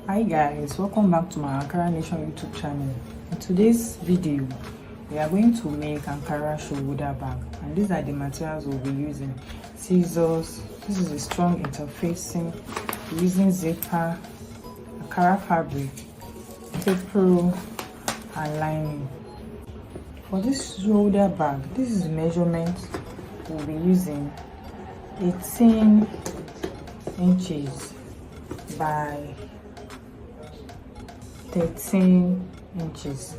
Hi guys, welcome back to my Ankara YouTube channel. In today's video we are going to make Ankara shoulder bag, and these are the materials we'll be using: scissors, this is a strong interfacing, using zipper, Ankara fabric, tape roll and lining. For this shoulder bag, this is the measurement we'll be using: 18 inches by 13 inches.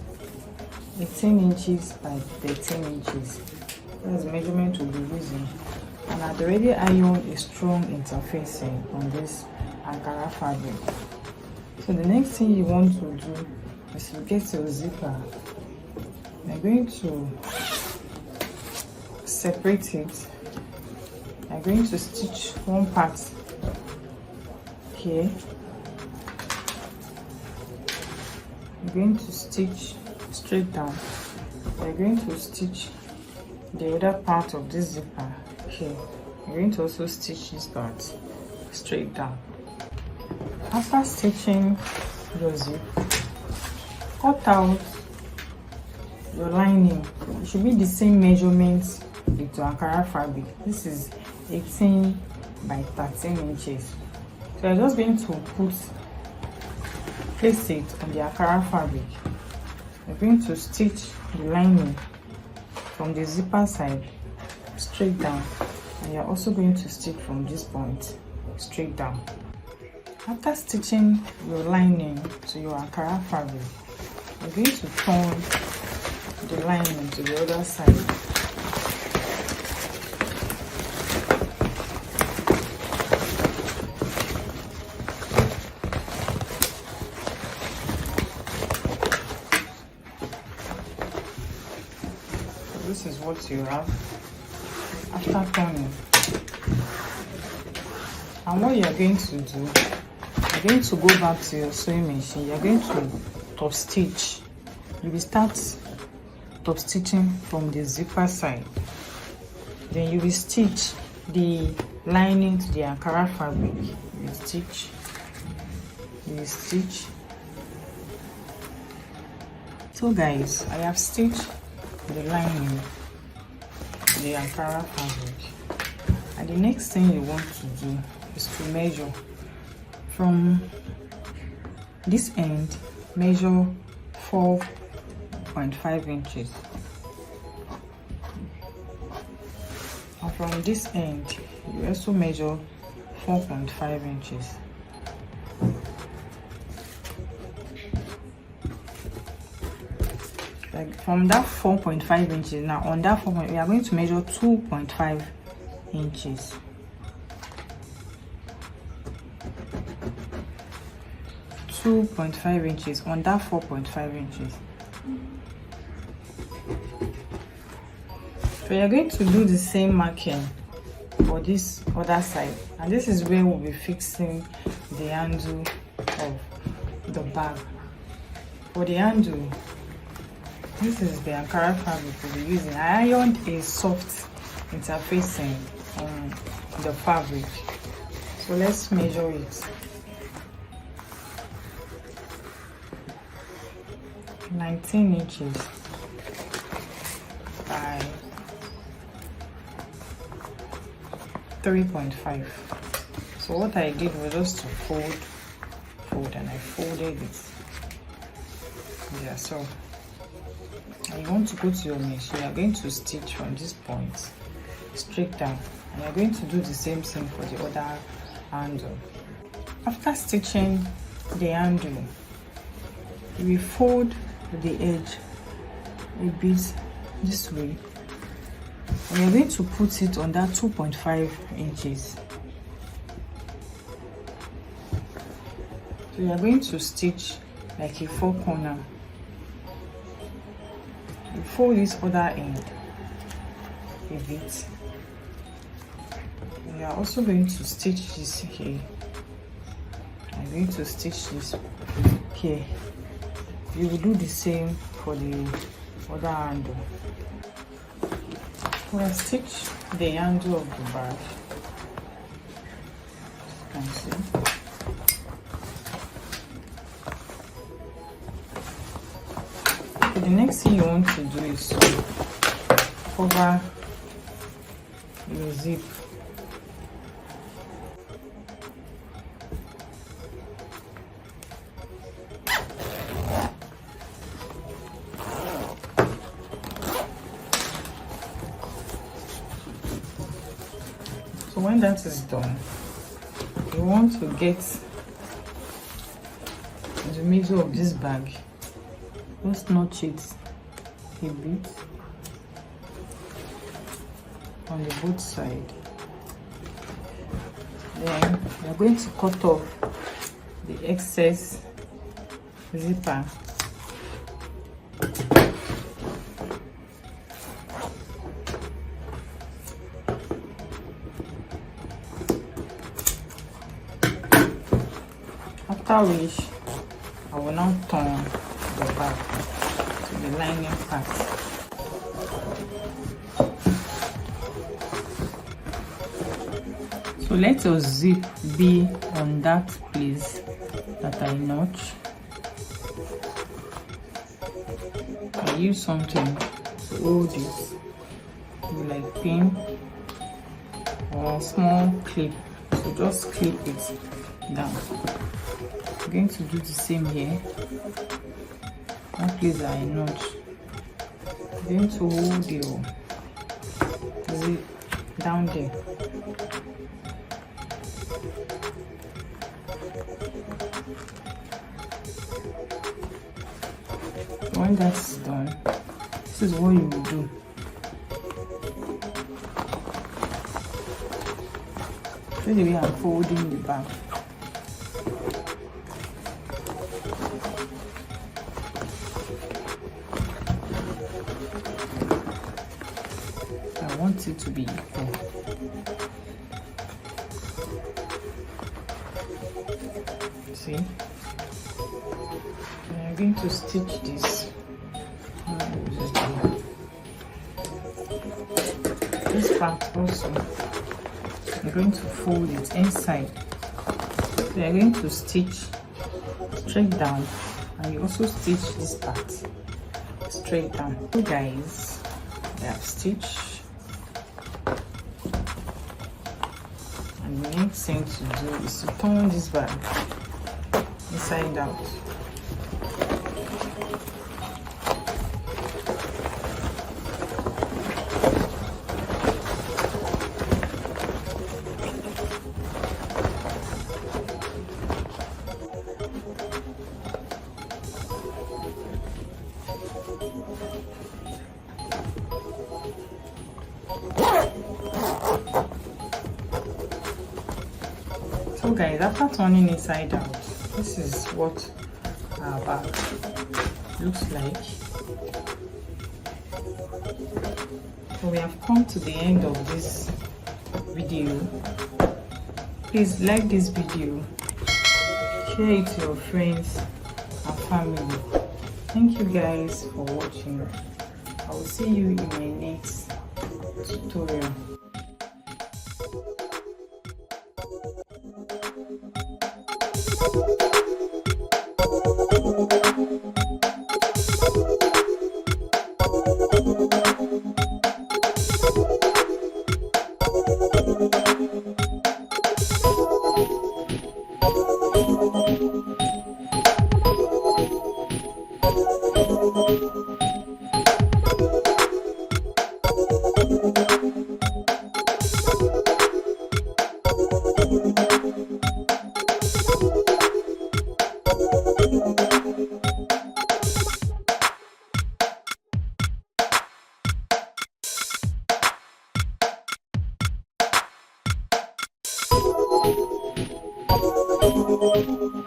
18 inches by 13 inches. That's the measurement we'll be using. And I've already ironed a strong interfacing on this Ankara fabric. So the next thing you want to do is to get your zipper. You're going to separate it. You're going to stitch one part here. You're going to stitch straight down. You're going to stitch the other part of this zipper here. You're going to also stitch this part straight down. After stitching your zip, cut out your lining. It should be the same measurements with your Ankara fabric. This is 18 by 13 inches. So I'm just going to place it on the Ankara fabric. We're going to stitch the lining from the zipper side straight down, and you're also going to stitch from this point straight down. After stitching your lining to your Ankara fabric, you're going to turn the lining to the other side. This is what you have after turning. And what you are going to do, you're going to go back to your sewing machine. You're going to top stitch. You will start top stitching from the zipper side. Then you will stitch the lining to the Ankara fabric. You will stitch. So guys, I have stitched the lining, the Ankara fabric, and the next thing you want to do is to measure from this end. Measure 4.5 inches, and from this end you also measure 4.5 inches. Like from that 4.5 inches, now on that 4, we are going to measure 2.5 inches. On that 4.5 inches. So you're going to do the same marking for this other side, and this is where we'll be fixing the handle of the bag. For the handle, this is the Ankara fabric we'll be using. I ironed a soft interfacing on the fabric. So let's measure it. 19 inches by 3.5. So what I did was just to fold, and I folded it. Yeah, so and you want to go to your machine. You are going to stitch from this point straight down, and you're going to do the same thing for the other handle. After stitching the handle, we fold the edge a bit this way. We are going to put it on that 2.5 inches. So we are going to stitch like a 4 corner. We fold this other end a bit. We are also going to stitch this here. I'm going to stitch this here. You will do the same for the other handle. We will stitch the handle of the bag. You can see. So the next thing you want to do is to cover your zip. So when that is done, you want to get the middle of this bag. Just notch it a bit on the both side. Then we are going to cut off the excess zipper. After which, I will now turn the bag to the lining part. So let your zip be on that place that I notch. I use something to hold it, like pin or a small clip. So just clip it down. I'm going to do the same here. That place that I notch. I'm going to hold your zip down there. When that's done, this is what you will do. See the way I'm folding the bag. I want it to be equal. See? I'm going to stitch this. This part also, I'm going to fold it inside. We are going to stitch straight down, and you also stitch this part straight down. So guys, I have stitched, and the next thing to do is to turn this bag inside out. So guys, after turning inside out, this is what our bag looks like. So we have come to the end of this video. Please like this video, share it to your friends and family. Thank you guys for watching. I will see you in my next tutorial. you.